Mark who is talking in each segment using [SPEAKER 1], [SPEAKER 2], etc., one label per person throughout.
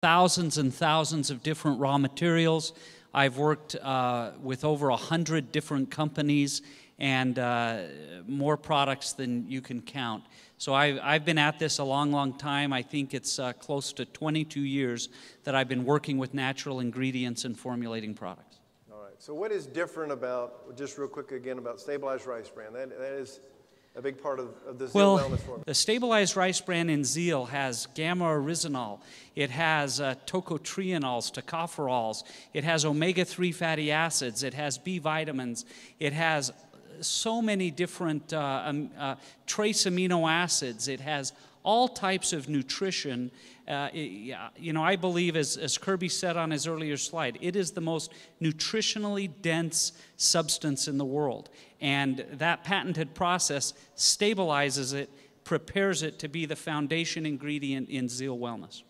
[SPEAKER 1] thousands and thousands of different raw materials. I've worked with over 100 different companies and more products than you can count. So I've been at this a long, long time. I think it's close to 22 years that I've been working with natural ingredients and formulating products.
[SPEAKER 2] All right. So what is different about, just real quick again, about stabilized rice bran? That is a big part of the Zeal Wellness formula.
[SPEAKER 1] The stabilized rice bran in Zeal has gamma-oryzanol. It has tocotrienols, tocopherols. It has omega-3 fatty acids. It has B vitamins. It has so many different trace amino acids. It has all types of nutrition. You know, I believe, as Kirby said on his earlier slide, it is the most nutritionally dense substance in the world. And that patented process stabilizes it, prepares it to be the foundation ingredient in Zeal Wellness.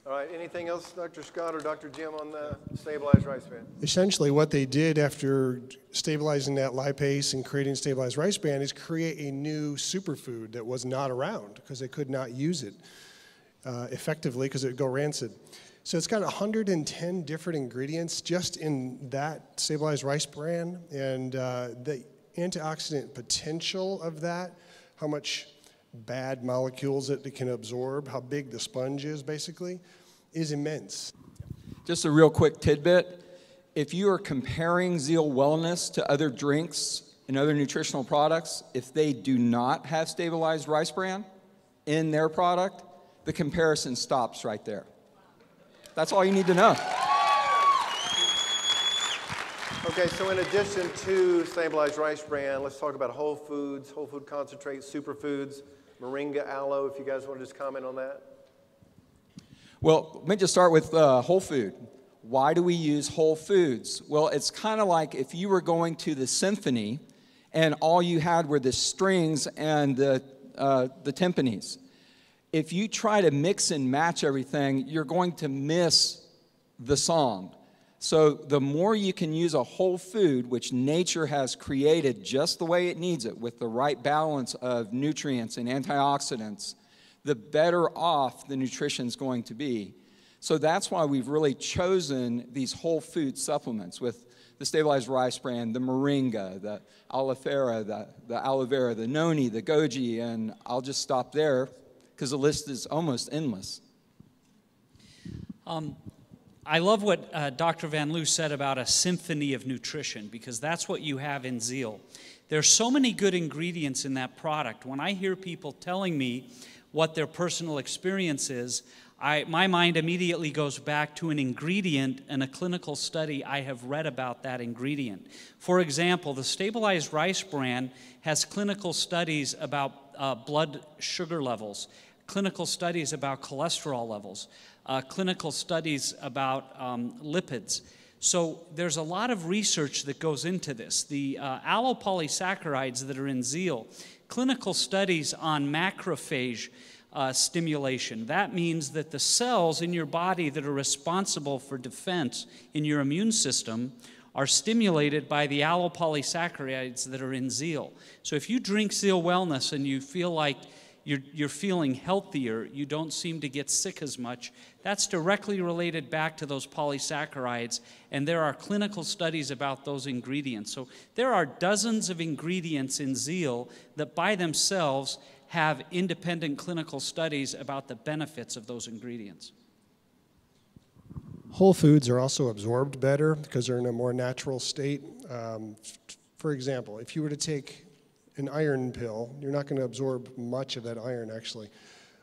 [SPEAKER 2] All right, anything else, Dr. Scott or Dr. Jim, on the stabilized rice bran?
[SPEAKER 3] Essentially, what they did after stabilizing that lipase and creating stabilized rice bran is create a new superfood that was not around because they could not use it effectively because it would go rancid. So it's got 110 different ingredients just in that stabilized rice bran, and the antioxidant potential of that, how much bad molecules that it can absorb, how big the sponge is basically, is immense.
[SPEAKER 4] Just a real quick tidbit. If you are comparing Zeal Wellness to other drinks and other nutritional products, if they do not have stabilized rice bran in their product, the comparison stops right there. That's all you need to know.
[SPEAKER 2] Okay, so in addition to stabilized rice bran, let's talk about whole foods, whole food concentrate, superfoods, moringa, aloe, if you guys want to just comment on that.
[SPEAKER 4] Well, let me just start with whole food. Why do we use whole foods? Well, it's kind of like if you were going to the symphony and all you had were the strings and the timpanis. If you try to mix and match everything, you're going to miss the song. So the more you can use a whole food, which nature has created just the way it needs it, with the right balance of nutrients and antioxidants, the better off the nutrition's going to be. So that's why we've really chosen these whole food supplements with the stabilized rice bran, the moringa, the aloe vera, the aloe vera, the noni, the goji, and I'll just stop there because the list is almost endless.
[SPEAKER 1] I love what Dr. Van Loo said about a symphony of nutrition, because that's what you have in Zeal. There's so many good ingredients in that product. When I hear people telling me what their personal experience is, my mind immediately goes back to an ingredient and a clinical study I have read about that ingredient. For example, the stabilized rice bran has clinical studies about blood sugar levels, clinical studies about cholesterol levels, clinical studies about lipids. So there's a lot of research that goes into this. The allopolysaccharides that are in Zeal, clinical studies on macrophage stimulation. That means that the cells in your body that are responsible for defense in your immune system are stimulated by the allopolysaccharides that are in Zeal. So if you drink Zeal Wellness and you feel like you're feeling healthier, you don't seem to get sick as much, that's directly related back to those polysaccharides, and there are clinical studies about those ingredients. So there are dozens of ingredients in Zeal that by themselves have independent clinical studies about the benefits of those ingredients.
[SPEAKER 3] Whole foods are also absorbed better because they're in a more natural state. For example, if you were to take an iron pill, you're not going to absorb much of that iron, actually.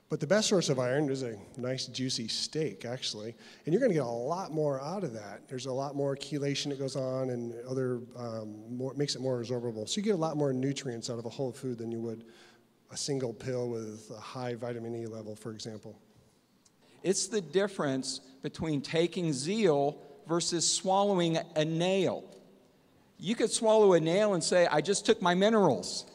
[SPEAKER 3] But the best source of iron is a nice, juicy steak, actually. And you're going to get a lot more out of that. There's a lot more chelation that goes on and other, makes it more absorbable. So you get a lot more nutrients out of a whole food than you would a single pill with a high vitamin E level, for example.
[SPEAKER 4] It's the difference between taking Zeal versus swallowing a nail. You could swallow a nail and say, I just took my minerals.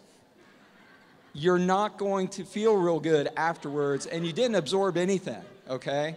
[SPEAKER 4] You're not going to feel real good afterwards, and you didn't absorb anything, okay?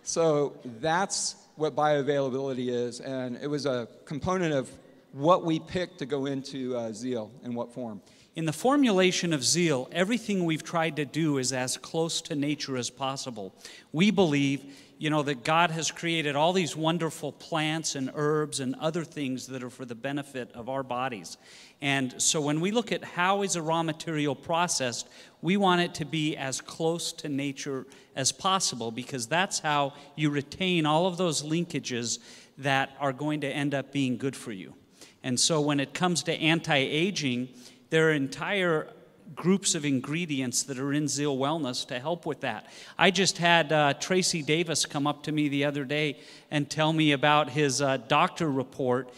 [SPEAKER 4] So that's what bioavailability is, and it was a component of what we picked to go into Zeal in what form.
[SPEAKER 1] In the formulation of Zeal, everything we've tried to do is as close to nature as possible. We believe, that God has created all these wonderful plants and herbs and other things that are for the benefit of our bodies. And so when we look at how is a raw material processed, we want it to be as close to nature as possible, because that's how you retain all of those linkages that are going to end up being good for you. And so when it comes to anti-aging, there are entire groups of ingredients that are in Zeal Wellness to help with that. I just had Tracy Davis come up to me the other day and tell me about his doctor report,